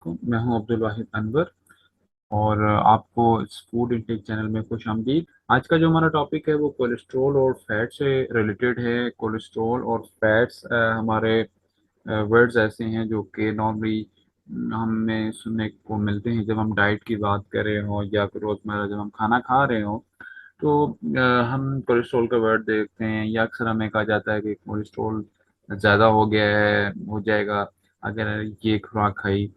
मैं हूं अब्दुल वाहिद अनवर और आपको इस फूड इनटेक चैनल में खुशामदीद। आज का जो हमारा टॉपिक है वो कोलेस्ट्रॉल और फैट से रिलेटेड है। कोलेस्ट्रॉल और फैट्स हमारे वर्ड्स ऐसे हैं जो कि नॉर्मली हमें सुनने को मिलते हैं जब हम डाइट की बात कर रहे हों या फिर रोज़मर्रा जब हम खाना खा रहे हों। तो हम कोलेस्ट्रॉल का वर्ड देखते हैं या अक्सर हमें कहा जाता है कि कोलेस्ट्रॉल ज़्यादा हो गया है, हो जाएगा अगर ये खुराक खाई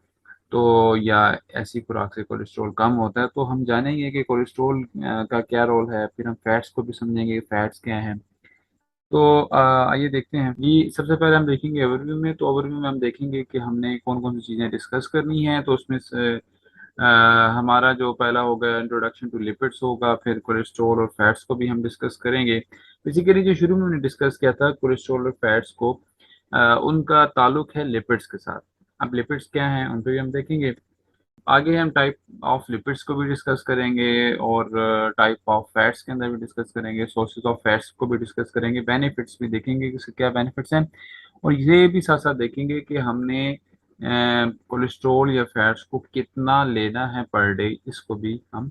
तो, या ऐसी खुराक से कोलेस्ट्रॉल कम होता है। तो हम जानेंगे कि कोलेस्ट्रॉल का क्या रोल है, फिर हम फैट्स को भी समझेंगे कि फैट्स क्या हैं। तो आइए देखते हैं। ये सबसे पहले हम देखेंगे ओवरव्यू में। तो ओवरव्यू में हम देखेंगे कि हमने कौन-कौन सी चीज़ें डिस्कस करनी है। तो उसमें से हमारा जो पहला होगा इंट्रोडक्शन टू लिपिड्स होगा, फिर कोलेस्ट्रॉल और फैट्स को भी हम डिस्कस करेंगे। बेसिकली जो शुरू में हमने डिस्कस किया था कोलेस्ट्रॉल और फैट्स को, उनका ताल्लुक है लिपिड्स के साथ। अब लिपिड्स क्या हैं, उन पे भी हम देखेंगे। आगे हम टाइप ऑफ लिपिड्स को भी डिस्कस करेंगे और टाइप ऑफ फैट्स के अंदर भी डिस्कस करेंगे, सोर्सेज ऑफ फैट्स को भी डिस्कस करेंगे, बेनिफिट्स भी देखेंगे कि इसके क्या बेनिफिट्स हैं, और ये भी साथ साथ देखेंगे कि हमने कोलेस्ट्रॉल या फैट्स को कितना लेना है पर डे, इसको भी हम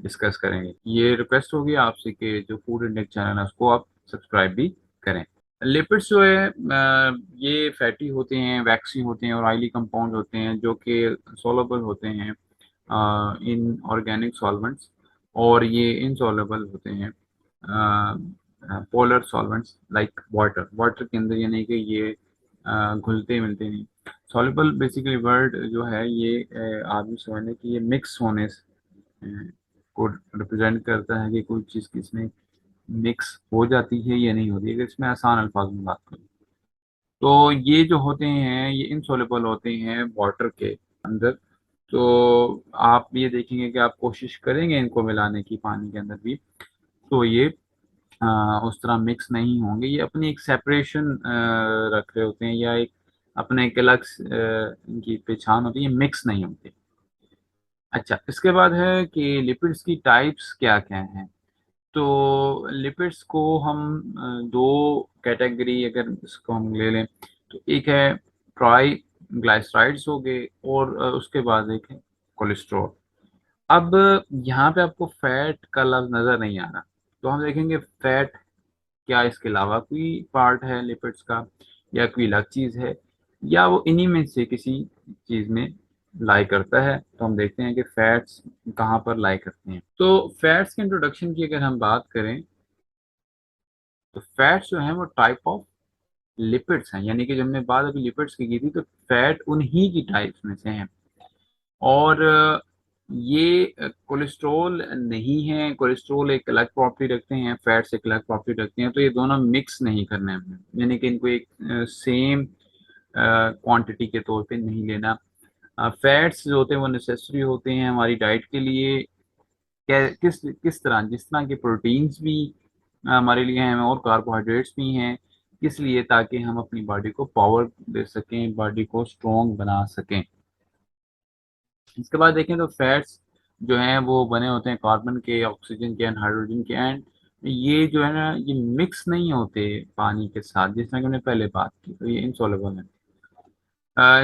डिस्कस करेंगे। ये रिक्वेस्ट होगी आपसे कि जो फूड इंडेक चैनल है उसको आप सब्सक्राइब भी करें। लिपिड्स जो है ये फैटी होते हैं, वैक्सी होते हैं और ऑयली कंपाउंड होते हैं जो कि सॉल्युबल होते हैं इन ऑर्गेनिक सॉल्वेंट्स, और ये इनसॉल्युबल होते हैं polar solvents like water. Water के अंदर, यानी कि ये घुलते मिलते नहीं। सॉल्युबल बेसिकली वर्ड जो है ये आदमी समझने कि ये मिक्स होने को रिप्रेजेंट करता है कि कोई चीज़ किसमें मिक्स हो जाती है या नहीं होती है। अगर इसमें आसान अल्फाज में बात करूँ तो ये जो होते हैं ये इनसॉल्युबल होते हैं वाटर के अंदर। तो आप ये देखेंगे कि आप कोशिश करेंगे इनको मिलाने की पानी के अंदर भी, तो ये उस तरह मिक्स नहीं होंगे। ये अपनी एक सेपरेशन रख रहे होते हैं, या एक अपने एक अलग इनकी पहचान होती है, ये मिक्स नहीं होते। अच्छा, इसके बाद है कि लिपिड्स की टाइप्स क्या-क्या हैं। तो लिपिड्स को हम 2 कैटेगरी अगर इसको हम ले लें, तो एक है ट्राइग्लिसराइड्स हो गए और उसके बाद एक है कोलेस्ट्रॉल। अब यहाँ पे आपको फैट का लफ्ज़ नज़र नहीं आ रहा, तो हम देखेंगे फैट क्या इसके अलावा कोई पार्ट है लिपिड्स का, या कोई अलग चीज़ है, या वो इन्हीं में से किसी चीज़ में लाई करता है। तो हम देखते हैं कि फैट्स कहाँ पर लाई करते हैं। तो फैट्स के इंट्रोडक्शन की अगर हम बात करें, तो फैट्स जो हैं वो टाइप ऑफ लिपिड्स हैं, यानी कि जब हमने बात अभी लिपिड्स की थी तो फैट उन्हीं की टाइप्स में से हैं। और ये कोलेस्ट्रॉल नहीं है। कोलेस्ट्रॉल एक अलग प्रॉपर्टी रखते हैं, फैट्स एक अलग प्रॉपर्टी रखते हैं, तो ये दोनों मिक्स नहीं करने हैं, यानी कि इनको एक सेम क्वांटिटी के तौर पे नहीं लेना। फैट्स जो होते हैं वो नेसेसरी होते हैं हमारी डाइट के लिए। किस किस तरह, जिस तरह के प्रोटीन्स भी हमारे लिए हैं और कार्बोहाइड्रेट्स भी हैं, किस लिए, ताकि हम अपनी बॉडी को पावर दे सकें, बॉडी को स्ट्रॉन्ग बना सकें। इसके बाद देखें तो फैट्स जो हैं वो बने होते हैं कार्बन के, ऑक्सीजन के एंड हाइड्रोजन के, एंड ये जो है ना ये मिक्स नहीं होते पानी के साथ, जिस तरह की हमने पहले बात की, तो ये इनसॉल्युबल है।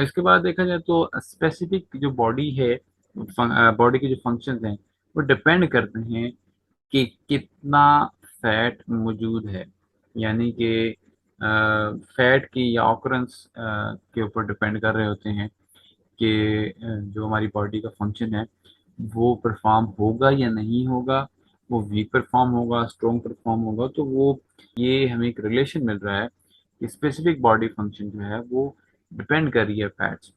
इसके बाद देखा जाए तो स्पेसिफिक जो बॉडी है, बॉडी के जो फंक्शंस हैं वो डिपेंड करते हैं कि कितना फैट मौजूद है, यानी कि फैट की या ऑकरेंस के ऊपर डिपेंड कर रहे होते हैं कि जो हमारी बॉडी का फंक्शन है वो परफॉर्म होगा या नहीं होगा, वो वीक परफॉर्म होगा, स्ट्रॉन्ग परफॉर्म होगा। तो वो, ये हमें एक रिलेशन मिल रहा है कि स्पेसिफिक बॉडी फंक्शन जो है वो डिपेंड कर रही है फैट्स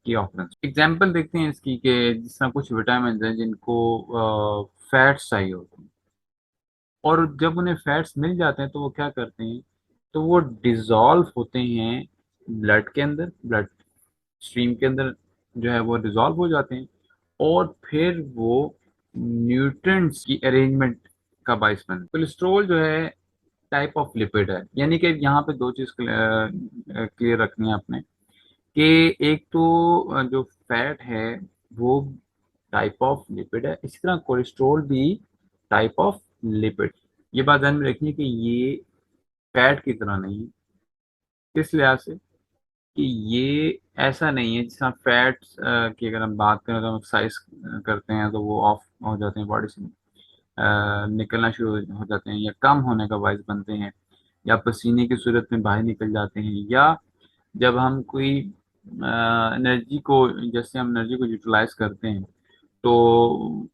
की ऑकरेंस। एग्जांपल देखते हैं इसकी कि जिस तरह कुछ विटामिन हैं जिनको फैट्स चाहिए होते हैं, और जब उन्हें फैट्स मिल जाते हैं तो वो क्या करते हैं, तो वो डिज़ोल्व होते हैं ब्लड के अंदर, ब्लड स्ट्रीम के अंदर जो है वो डिज़ोल्व हो जाते हैं, और फिर वो न्यूट्रिएंट्स की अरेंजमेंट का बायस बनते हैं। कोलेस्ट्रॉल जो है टाइप ऑफ लिपिड है, यानी कि यहाँ पे 2 चीज़ क्लियर रखनी है आपने, कि एक तो जो फैट है वो टाइप ऑफ लिपिड है, इसी तरह कोलेस्ट्रॉल भी टाइप ऑफ लिपिड। ये बात ध्यान में रखिए कि ये फैट की तरह नहीं है। किस लिहाज से? कि ये ऐसा नहीं है जिसका फैट्स की अगर हम बात करें तो हम एक्सरसाइज करते हैं तो वो ऑफ हो जाते हैं बॉडी से, निकलना शुरू हो जाते हैं या कम होने का बायस बनते हैं, या पसीने की सूरत में बाहर निकल जाते हैं, या जब हम कोई एनर्जी को, जैसे हम एनर्जी को यूटिलाइज करते हैं तो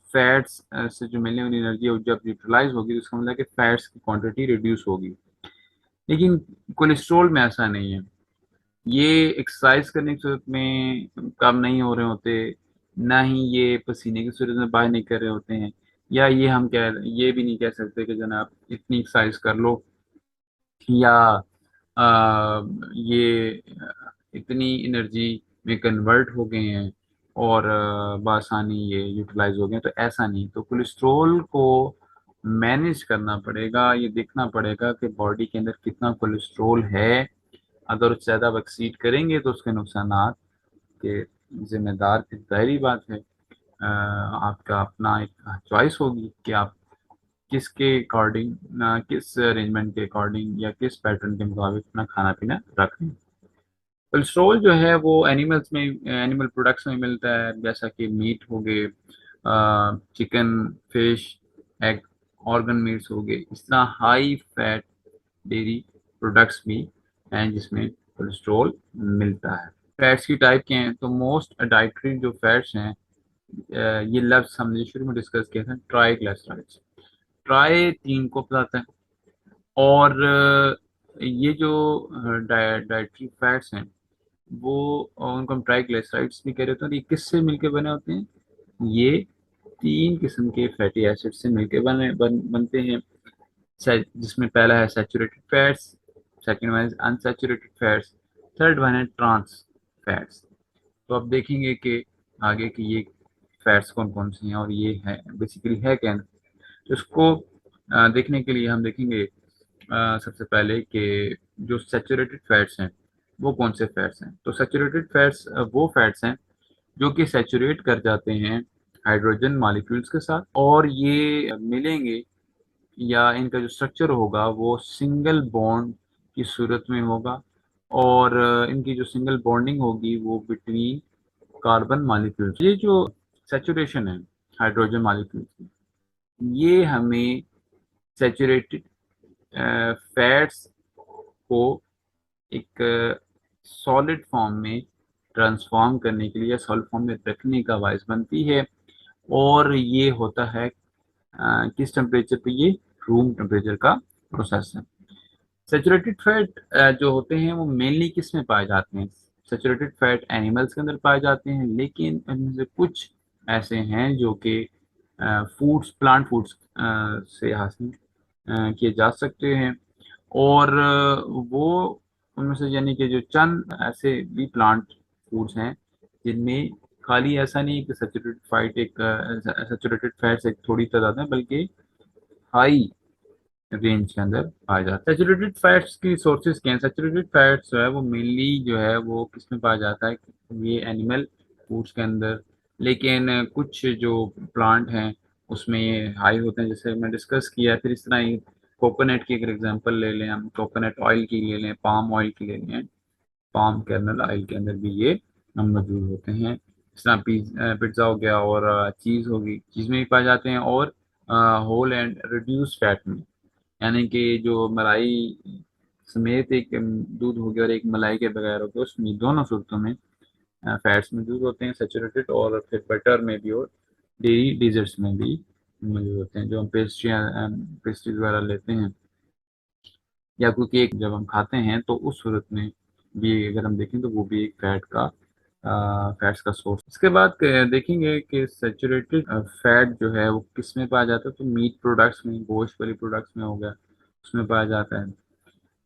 फैट्स से जो मिलने वाली एनर्जी है जब यूटिलाइज होगी तो इसका मतलब है कि फैट्स की क्वांटिटी रिड्यूस होगी। लेकिन कोलेस्ट्रॉल में ऐसा नहीं है। ये एक्सरसाइज करने की सूरत में कम नहीं हो रहे होते, ना ही ये पसीने की सूरत में बाहर नहीं कर रहे होते हैं, या ये भी नहीं कह सकते कि जनाब इतनी एक्सरसाइज कर लो, या ये इतनी एनर्जी में कन्वर्ट हो गए हैं और बआसानी ये यूटिलाइज हो गए हैं। तो ऐसा नहीं, तो कोलेस्ट्रॉल को मैनेज करना पड़ेगा, ये देखना पड़ेगा कि बॉडी के अंदर कितना कोलेस्ट्रॉल है। अगर उससे ज़्यादा आप एक्सीड करेंगे तो उसके नुकसानात के जिम्मेदार की ज़ाहिरी बात है आपका अपना एक चॉइस होगी कि आप किसके अकॉर्डिंग, किस अरेंजमेंट के अकॉर्डिंग या किस पैटर्न के मुताबिक अपना खाना पीना रख रहे हैं। कोलेस्ट्रॉल जो है वो एनिमल प्रोडक्ट्स में मिलता है, जैसा कि मीट हो गए, chicken, fish, egg, organ meets हो गए। इस तरह हाई फैट डेयरी प्रोडक्ट्स भी हैं जिसमें कोलेस्ट्रॉल मिलता है। फैट्स की टाइप के हैं तो मोस्ट डाइटरी जो फैट्स हैं, ये लफ्ज़ हमने शुरू में डिस्कस किया था, ट्राइग्लिसराइड्स। ट्राई तीन को बताता है, और ये जो डाइटरी फैट्स हैं वो उनको हम ट्राइग्लिसराइड्स भी कह रहे होते हैं। और ये किससे मिलके बने होते हैं? ये तीन किस्म के फैटी एसिड से मिलके बनते हैं, जिसमें पहला है सैचुरेटेड फैट्स, सेकंड वन है अनसैचुरेटेड फैट्स, थर्ड वन है ट्रांस फैट्स। तो अब देखेंगे कि आगे की ये फैट्स कौन कौन सी हैं और ये है बेसिकली है क्या। तो इसको देखने के लिए हम देखेंगे सबसे पहले कि जो सैचुरेटेड फैट्स हैं वो कौन से फैट्स हैं। तो सैचुरेटेड फैट्स वो फैट्स हैं जो कि सैचुरेट कर जाते हैं हाइड्रोजन मॉलिक्यूल्स के साथ, और ये मिलेंगे या इनका जो स्ट्रक्चर होगा वो सिंगल बॉन्ड की सूरत में होगा, और इनकी जो सिंगल बॉन्डिंग होगी वो बिटवीन कार्बन मॉलिक्यूल्स। ये जो सैचुरेशन है हाइड्रोजन मॉलिक्यूल्स की, ये हमें सैचुरेटेड फैट्स को एक सॉलिड फॉर्म में ट्रांसफॉर्म करने के लिए या सॉलिड फॉर्म में रखने का बायस बनती है। और ये होता है किस टेम्परेचर पे? ये रूम टेम्परेचर का प्रोसेस है। सैचुरेटेड फैट जो होते हैं वो मेनली किस में पाए जाते हैं? सैचुरेटेड फैट एनिमल्स के अंदर पाए जाते हैं, लेकिन इनमें से कुछ ऐसे हैं जो कि फूड्स, प्लांट फूड्स से हासिल किए जा सकते हैं। और वो उनमें से यानी कि जो चंद ऐसे भी प्लांट फूड्स हैं जिनमें खाली ऐसा नहीं है कि सैचुरेटेड फैट्स एक थोड़ी तादाद में, बल्कि हाई रेंज के अंदर पाया जाता है। सैचुरेटेड फैट्स की सोर्सेज क्या हैं? सैचुरेटेड फैट्स जो है वो मेनली जो है वो किस में पाया जाता है? ये एनिमल फूड्स के अंदर, लेकिन कुछ जो प्लांट हैं उसमें ये हाई होते हैं, जैसे मैं डिस्कस किया। फिर इस तरह ही कोकोनट की अगर एग्जांपल ले लें हम, कोकोनट ऑयल की ले लें, पाम ऑयल की ले लें, पाम कर्नल ऑयल के अंदर भी ये मौजूद होते हैं। इस तरह पिज्ज़ा हो गया, और चीज़ होगी, चीज़ में भी पाए जाते हैं, और होल एंड रिड्यूस फैट में, यानी कि जो मलाई समेत एक दूध हो गया और एक मलाई के बगैर हो गया, उसमें दोनों सूरतों में फैट्स मौजूद होते हैं सैचुरेटेड, और फिर बटर में भी और डेयरी डिजर्ट्स में भी मौजूद होते हैं। जो हम पेस्ट्रीज वगैरह लेते हैं या कोई केक जब हम खाते हैं तो उस सूरत में भी अगर हम देखें तो वो भी एक फैट्स का सोर्स। इसके बाद देखेंगे कि सैचुरेटेड फैट जो है वो किस में पाया जाता है। तो मीट प्रोडक्ट्स में, गोश्त वाली प्रोडक्ट्स में हो गया, उसमें पाया जाता है।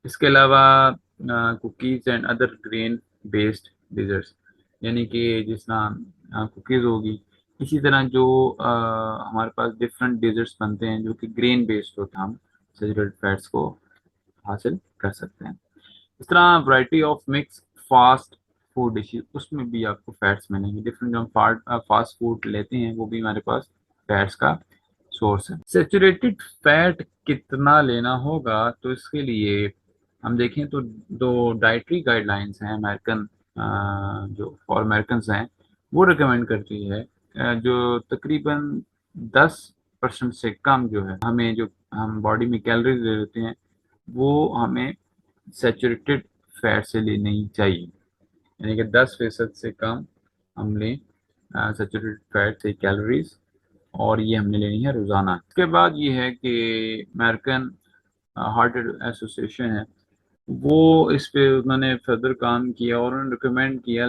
इसके अलावा cookies and other grain based desserts, यानी कि जिस तरह कुकीज़ होगी, इसी तरह जो हमारे पास डिफरेंट डिजर्ट्स बनते हैं जो कि ग्रेन बेस्ड होते हैं, हम सैचुरेटेड फैट्स को हासिल कर सकते हैं। इस तरह variety of mix fast food dishes, उसमें भी आपको फैट्स मिलेंगे। डिफरेंट जो हम फास्ट फूड लेते हैं वो भी हमारे पास फैट्स का सोर्स है। सेचुरेटेड फैट कितना लेना होगा? तो इसके लिए हम देखें तो दो डाइटरी गाइडलाइंस हैं अमेरिकन, जो फॉर अमेरिकन हैं, वो रिकमेंड करती है जो तकरीबन 10% से कम जो है हमें, जो हम बॉडी में कैलोरीज ले लेते हैं, वो हमें सैचुरेटेड फैट से लेनी चाहिए। यानी कि 10% से कम हम लें सैचुरेटेड फैट से कैलोरीज, और ये हमने लेनी है रोज़ाना। इसके बाद ये है कि अमेरिकन हार्ट एसोसिएशन है, वो इस पे उन्होंने फर्दर काम किया और उन्होंने रिकमेंड किया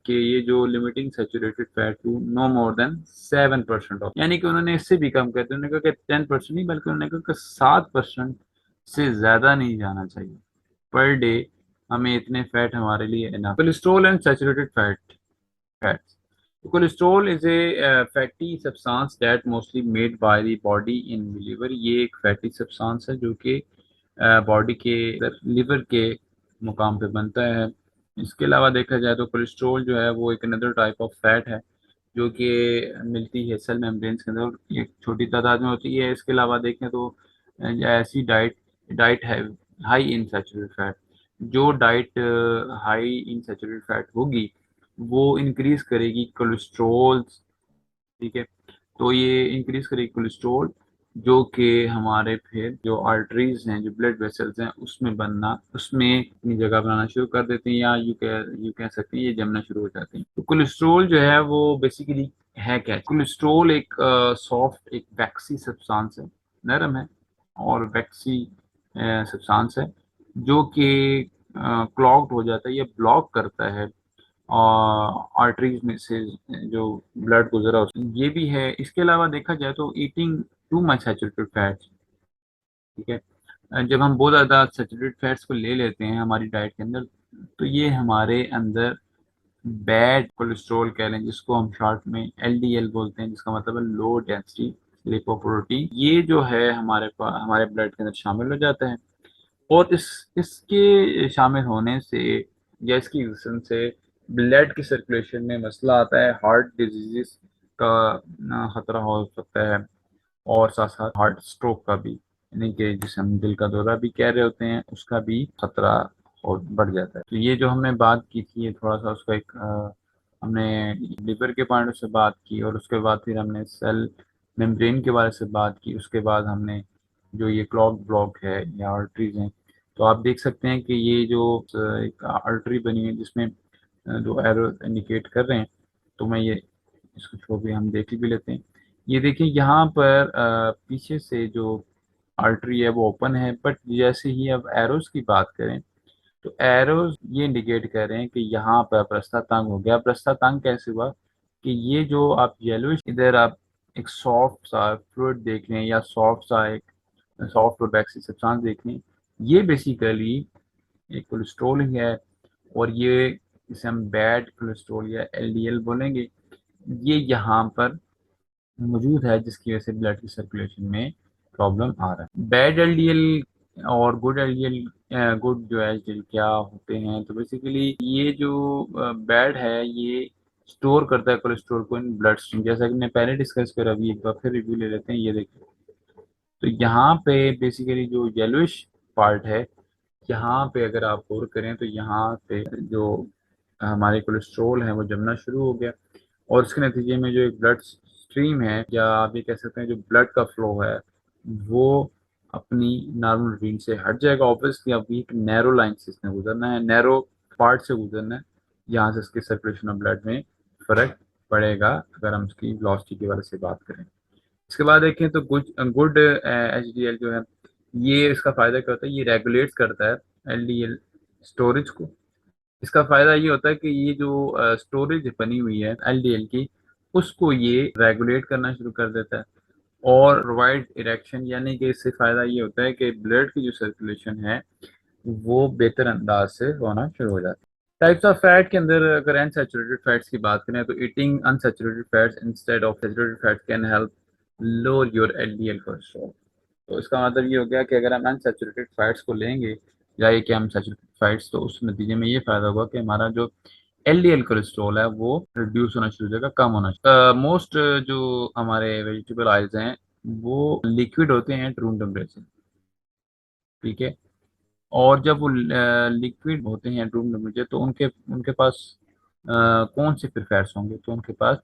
कि ये जो limiting saturated fat to no more than 7% of, यानी कि उन्होंने इससे भी कम कर दिया। उन्होंने कहा कि 10% नहीं, बल्कि उन्होंने कहा कि 7% से ज़्यादा नहीं जाना चाहिए पर डे। हमें इतने फैट हमारे लिए enough. Cholesterol and saturated fats. Cholesterol is a fatty substance that mostly made by the body in liver. ये एक फैटी सब्सटेंस है जो कि बॉडी के लिवर के मुकाम पे बनता है। इसके अलावा देखा जाए तो कोलेस्ट्रॉल जो है वो एक अनदर टाइप ऑफ फैट है जो कि मिलती है सेल मेम्ब्रेन्स के अंदर, एक छोटी तादाद में होती है। इसके अलावा देखें तो ऐसी डाइट डाइट है हाई इन सैचुरेटेड फैट, जो diet high in saturated fat होगी वो इंक्रीज करेगी कोलेस्ट्रोल। ठीक है, तो ये इंक्रीज करेगी कोलेस्ट्रोल, जो कि हमारे फिर जो आर्टरीज हैं, जो ब्लड वेसल्स हैं, उसमें बनना, उसमें अपनी जगह बनाना शुरू कर देते हैं, या यू कह सकते हैं ये जमना शुरू हो जाते हैं। तो कोलेस्ट्रोल जो है वो बेसिकली है क्या? कोलेस्ट्रोल एक सॉफ्ट, एक वैक्सी सब्सटेंस है, नरम है और वैक्सी सब्सटेंस है, जो कि क्लॉग्ड हो जाता है या ब्लॉक करता है आर्टरीज में से जो ब्लड गुजरा होता है। ये भी है। इसके अलावा देखा जाए तो eating too much saturated fats, ठीक है, जब हम बहुत ज़्यादा सैचुरेटेड फैट्स को ले लेते हैं हमारी डाइट के अंदर, तो ये हमारे अंदर बैड कोलेस्ट्रॉल कह लें, जिसको हम शॉर्ट में एलडीएल बोलते हैं, जिसका मतलब है लो डेंसिटी लिपोप्रोटीन, ये जो है हमारे पास हमारे ब्लड के अंदर शामिल हो जाता है। और इसके शामिल होने से या इसकी एग्जिस्टेंस से ब्लड की सर्कुलेशन में मसला आता है, हार्ट डिजीज़ का खतरा हो सकता है, और साथ साथ हार्ट स्ट्रोक का भी, यानी कि जिसे हम दिल का दौरा भी कह रहे होते हैं, उसका भी खतरा और बढ़ जाता है। तो ये जो हमने बात की थी, ये थोड़ा सा उसका एक हमने लिवर के पॉइंट से बात की, और उसके बाद फिर हमने सेल मेम्ब्रेन के बारे से बात की, उसके बाद हमने जो ये क्लॉट ब्लॉक है या आर्टरीज हैं, तो आप देख सकते हैं कि ये जो एक आर्टरी बनी है जिसमें दो एरो इंडिकेट कर रहे हैं, तो मैं ये इसको छोड़ भी हम देख भी लेते हैं। ये देखिए यहाँ पर पीछे से जो आर्टरी है वो ओपन है, बट जैसे ही अब एरोस की बात करें तो एरोस ये इंडिकेट कर रहे हैं कि यहाँ पर प्रस्ता तंग हो गया। प्रस्ता तंग कैसे हुआ कि ये जो आप येलो, इधर आप एक सॉफ्ट सा फ्लूइड देख लें या सॉफ्ट सा एक सॉफ्ट और वैक्सी सब्सटेंस देख लें, ये बेसिकली एक कोलेस्ट्रॉल ही है, और ये इसे हम बैड कोलेस्ट्रॉल या एलडीएल बोलेंगे। ये यहाँ पर मौजूद है जिसकी वजह से ब्लड की सर्कुलेशन में प्रॉब्लम आ रहा है। बैड एलडीएल और गुड एलडीएल, गुड जो एलडीएल क्या होते हैं, तो बेसिकली ये जो बैड है ये स्टोर करता है कोलेस्ट्रॉल को इन ब्लड स्ट्रीम, जैसा कि मैंने पहले डिस्कस करा, अभी एक बार फिर रिव्यू ले लेते हैं। ये देखिए, तो यहाँ पे बेसिकली जो येलोइश पार्ट है, यहाँ पे अगर आप गौर करें तो यहाँ पे जो हमारे कोलेस्ट्रॉल है वो जमना शुरू हो गया, और उसके नतीजे में जो एक ब्लड स्ट्रीम है, या आप ये कह सकते हैं जो ब्लड का फ्लो है, वो अपनी नॉर्मल रूटीन से हट जाएगा। ऑब्वियसली अभी एक नैरो लाइन से इसने गुजरना है, नैरो पार्ट से गुजरना है, यहाँ से इसके सर्कुलेशन ऑफ ब्लड में फर्क पड़ेगा अगर हम इसकी वेलोसिटी की वजह से बात करें। इसके बाद देखें तो गुड गुड एचडीएल जो है, ये इसका फ़ायदा क्या होता है, ये रेगुलेट्स करता है एलडीएल स्टोरेज को। इसका फ़ायदा ये होता है कि ये जो स्टोरेज बनी हुई है एलडीएल की, उसको ये रेगुलेट करना शुरू कर देता है और प्रोवाइड इरेक्शन, यानी कि इससे फ़ायदा ये होता है कि ब्लड की जो सर्कुलेशन है वो बेहतर अंदाज से होना शुरू हो जाता है। टाइप्स ऑफ फैट के अंदर अगर अनसैचुरेटेड फैट्स की बात करें तो eating unsaturated fats instead of saturated fats can help lower your LDL cholesterol. तो इसका मतलब ये हो गया कि अगर हम अनसैचुरेटेड फैट्स को लेंगे, या ये कि हम सैचुरेटेड फैट्स, तो उस नतीजे में ये फ़ायदा होगा कि हमारा जो एलडीएल कोलेस्ट्रॉल है वो रिड्यूस होना शुरू हो जाएगा, कम होना। मोस्ट जो हमारे वेजिटेबल ऑयल्स हैं वो लिक्विड होते हैं एट रूम टेम्परेचर, ठीक है। और जब वो लिक्विड होते हैं रूम टेम्परेचर, तो उनके उनके पास कौन से फिर फैट्स होंगे? तो उनके पास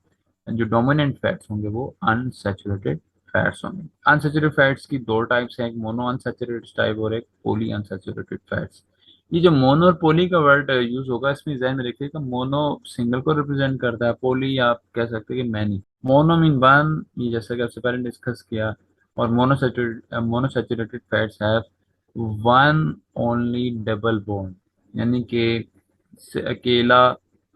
जो डोमिनेंट फैट्स होंगे वो अनसैचुरेटेड फैट्स होंगे। अनसैचुरेटेड फैट्स की दो टाइप्स हैं, एक मोनो अनसैचुरेटेड टाइप और एक पॉली अनसैचुरेटेड फैट्स। ये जो मोनो और पॉली का वर्ड यूज होगा, इसमें ध्यान में रखिएगा, मोनो सिंगल को रिप्रेजेंट करता है, पॉली आप कह सकते हैं कि मैनी। मोनो मीन वन, ये जैसा कि आपसे पहले डिस्कस किया, और monounsaturated fats have one only double bond, यानी कि अकेला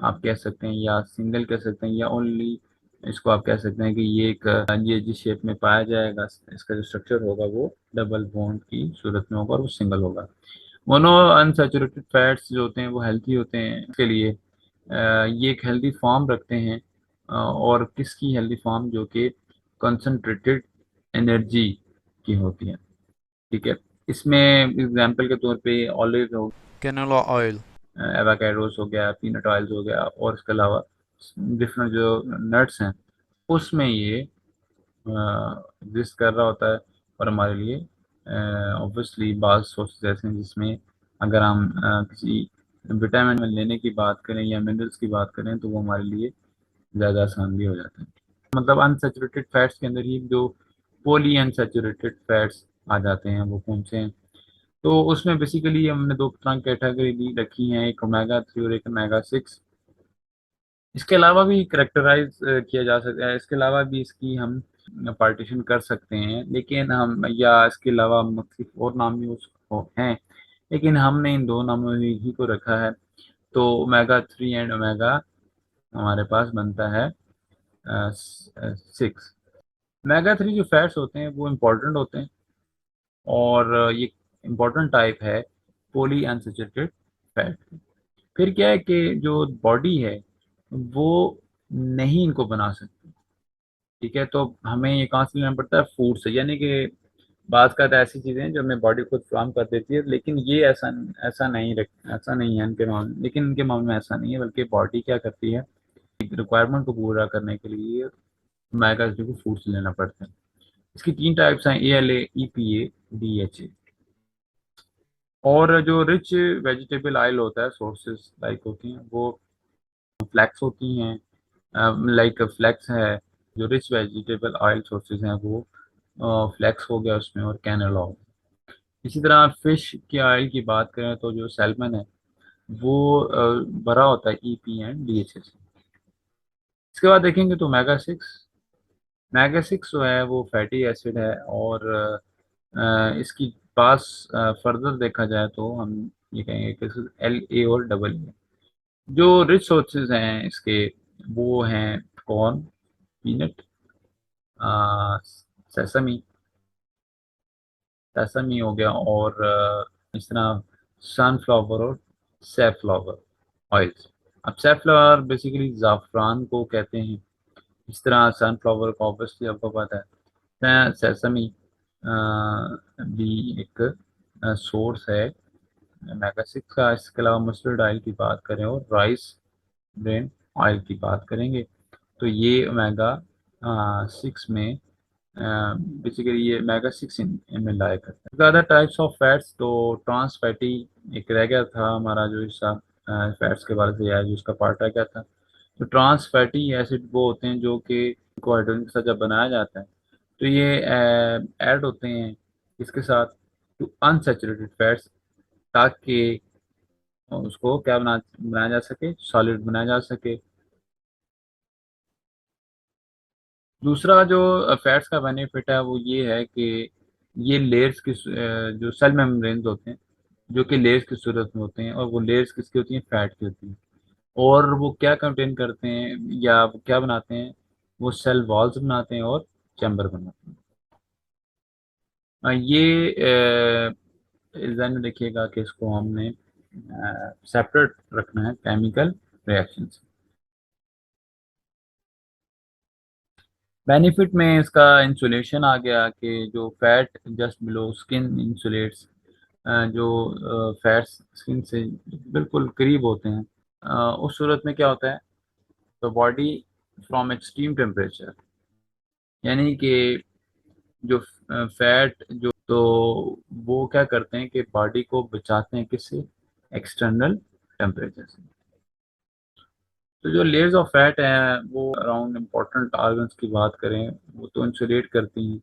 आप कह सकते हैं या सिंगल कह सकते हैं या ओनली, इसको आप कह सकते हैं कि ये एक ये जिस शेप में पाया जाएगा, इसका जो स्ट्रक्चर होगा वो डबल बॉन्ड की सूरत में होगा और वो सिंगल होगा। मोनो अनसैचुरेटेड फैट्स जो होते हैं वो हेल्थी होते हैं, इसके लिए ये एक हेल्दी फॉर्म रखते हैं, और किसकी हेल्दी फॉर्म? जो कि कंसंट्रेटेड एनर्जी की होती है। ठीक है, इसमें एग्जांपल के तौर पे ऑलिव हो, Canola oil. एवाकाडोस हो गया, पीनट ऑयल्स हो गया, और इसके अलावा डिफरेंट जो नट्स हैं उसमें ये एग्जिस्ट कर रहा होता है। और हमारे लिए ऑब्वियसली बाज़ सोर्सेज ऐसे हैं जिसमें अगर हम किसी विटामिन लेने की बात करें या मिनरल्स की बात करें तो वो हमारे लिए ज़्यादा आसान भी हो जाता है। मतलब अनसेचुरेटेड फैट्स के अंदर ही जो पॉली अनसेचुरेटेड फैट्स आ जाते हैं वो कौन से हैं? तो उसमें बेसिकली हमने दो तरह की कैटेगरी दी रखी हैं, एक ओमेगा 3 और एक ओमेगा 6। इसके अलावा भी करेक्टराइज किया जा सकता है, इसके अलावा भी इसकी हम पार्टीशन कर सकते हैं, लेकिन हम या इसके अलावा मुख्तलिफ और नाम भी हैं, लेकिन हमने इन दो नामों ही को रखा है। तो ओमेगा 3 एंड ओमेगा हमारे पास बनता है 6। ओमेगा 3 जो फैट्स होते हैं वो इम्पोर्टेंट होते हैं, और ये इम्पोर्टेंट टाइप है पॉली अनसैचुरेटेड फैट। फिर क्या है कि जो बॉडी है वो नहीं इनको बना सकती। ठीक है, तो हमें ये कहाँ से लेना पड़ता है? फूड से, यानी कि बात करते ऐसी चीज़ें हैं जो हमें बॉडी खुद फ्राहम कर देती है, लेकिन ये ऐसा नहीं है इनके मामले, लेकिन इनके मामले में ऐसा नहीं है, बल्कि बॉडी क्या करती है, रिक्वायरमेंट को पूरा करने के लिए ओमेगा 3 को फूड से लेना पड़ता है। इसकी तीन टाइप्स हैं, ALA, EPA, DHA। और जो रिच वेजिटेबल ऑयल होता है, सोर्सेज लाइक होती हैं वो फ्लैक्स होती हैं, लाइक फ्लैक्स है। जो रिच वेजिटेबल ऑयल सोर्सेज हैं वो फ्लैक्स हो गया उसमें, और कैनोला हो गया। इसी तरह फिश की ऑयल की बात करें तो जो सैल्मन है वो भरा होता है EPA एंड DHA से। इसके बाद देखेंगे तो मेगा 6 जो है वो फैटी एसिड है, और इसकी पास फर्दर देखा जाए तो हम ये कहेंगे कि LA और AA। जो रिच सोर्सेज हैं इसके वो हैं कॉर्न, पीनट, सेसमी, सेसमी हो गया, और इस तरह सनफ्लावर और सेफ्लावर ऑयल्स। अब सेफ्लावर बेसिकली ज़ाफ़रान को कहते हैं, इस तरह सनफ्लावर को ऑब्वियसली आपको पता है। सेसमी भी एक सोर्स है ओमेगा 6 का। इसके अलावा मस्टर्ड ऑयल की बात करें और राइस ब्रेन ऑयल की बात करेंगे तो ये ओमेगा 6 में बेसिकली ये ओमेगा 6 इनमें लाया करता है। ज़्यादा टाइप्स ऑफ फैट्स, तो ट्रांस फैटी एक रह गया था हमारा जो हिस्सा फैट्स के बारे से, या जो उसका पार्ट रह गया था। तो ट्रांस फैटी एसिड वो होते हैं जो कि हाइड्रोजन के साथ जब बनाया जाता है तो ये ऐड होते हैं इसके साथ टू अनसैचुरेटेड फैट्स, ताकि उसको क्या बनाया जा सके, सॉलिड बनाया जा सके। दूसरा जो फैट्स का बेनिफिट है वो ये है कि ये लेयर्स की जो सेल मेम्ब्रेन्स होते हैं जो कि लेयर्स की सूरत में होते हैं, और वो लेयर्स किसकी होती हैं? फैट की होती हैं। और वो क्या कंटेन करते हैं या वो क्या बनाते हैं? वो सेल वॉल्स बनाते हैं और चैम्बर बनाते हैं। ये ध्यान में रखिएगा कि इसको हमने सेपरेट रखना है केमिकल रिएक्शन से। बेनिफिट में इसका इंसुलेशन आ गया कि जो fat just below skin insulates, जो फैट्स स्किन से बिल्कुल करीब होते हैं, उस सूरत में क्या होता है? तो बॉडी फ्रॉम एक्सट्रीम टेम्परेचर, यानी कि जो फैट जो तो वो क्या करते हैं कि बॉडी को बचाते हैं किससे, एक्सटर्नल टेम्परेचर से। तो जो लेयर्स ऑफ फैट हैं वो अराउंड इम्पोर्टेंट ऑर्गन्स की बात करें, वो तो इंसुलेट करती हैं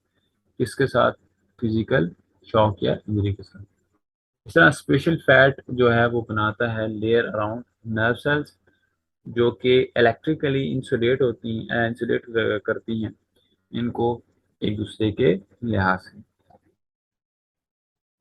किसके साथ, फिजिकल शॉक या इंजरी के साथ। इस तरह स्पेशल फैट जो है वो बनाता है लेयर अराउंड नर्व सेल्स, जो कि इलेक्ट्रिकली इंसुलेट करती हैं इनको एक दूसरे के लिहाज से।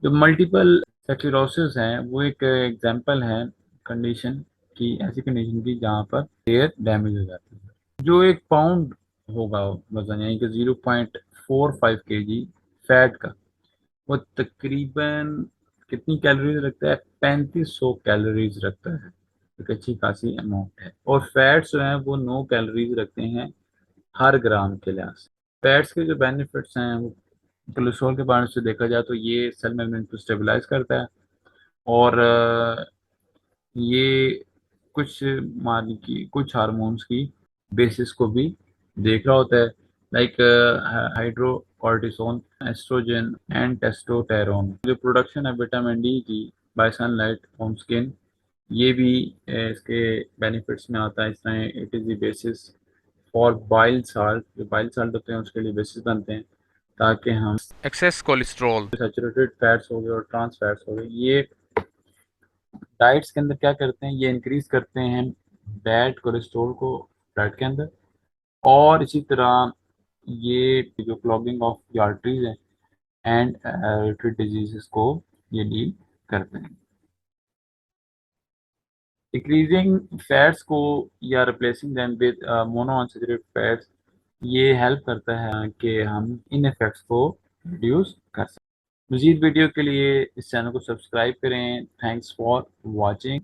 जो मल्टीपल स्क्लेरोसिस है वो एक एग्जांपल है कंडीशन की, ऐसी कंडीशन की जहाँ पर लेयर डैमेज हो जाती है। जो एक पाउंड होगा वजन, यानी कि 0.45 केजी फैट का, वो तकरीबन कितनी कैलोरीज रखता है, 3500 कैलोरीज रखता है। एक अच्छी खासी अमाउंट है। और फैट्स जो हैं वो 9 कैलोरीज रखते हैं हर ग्राम के लिहाज से। फैट्स के जो बेनिफिट्स हैं वो कोलेस्ट्रॉल के बारे से देखा जाए तो ये सेल मेम्ब्रेन को स्टेबलाइज करता है, और ये कुछ मान की कुछ हार्मोन्स की बेसिस को भी देख रहा होता है, like hydrocortisone, oestrogen and testosterone. जो प्रोडक्शन है विटामिन डी की बाय सनलाइट ऑन स्किन, ये भी इसके बेनिफिट्स में आता है। इस तरह it is the basis for bile salt, जो बाइल साल्ट होते हैं उसके लिए बेसिस बनते हैं, ताकि हम एक्सेस कोलेस्ट्रॉल। सैचुरेटेड फैट्स हो गए और ट्रांस फैट्स हो गए, ये डाइट्स के अंदर क्या करते हैं, ये इंक्रीज करते हैं बैड कोलेस्ट्रॉल को ब्लड के अंदर। और इसी तरह ये जो क्लॉगिंग ऑफ द आर्टरीज है एंड रिलेटेड डिजीजेस को ये डील करते हैं। डिक्रीजिंग फैट्स को या replacing them with monounsaturated fats, ये हेल्प करता है कि हम इन इफेक्ट्स को रिड्यूस कर सकें। मज़ीद वीडियो के लिए इस चैनल को सब्सक्राइब करें। Thanks for watching.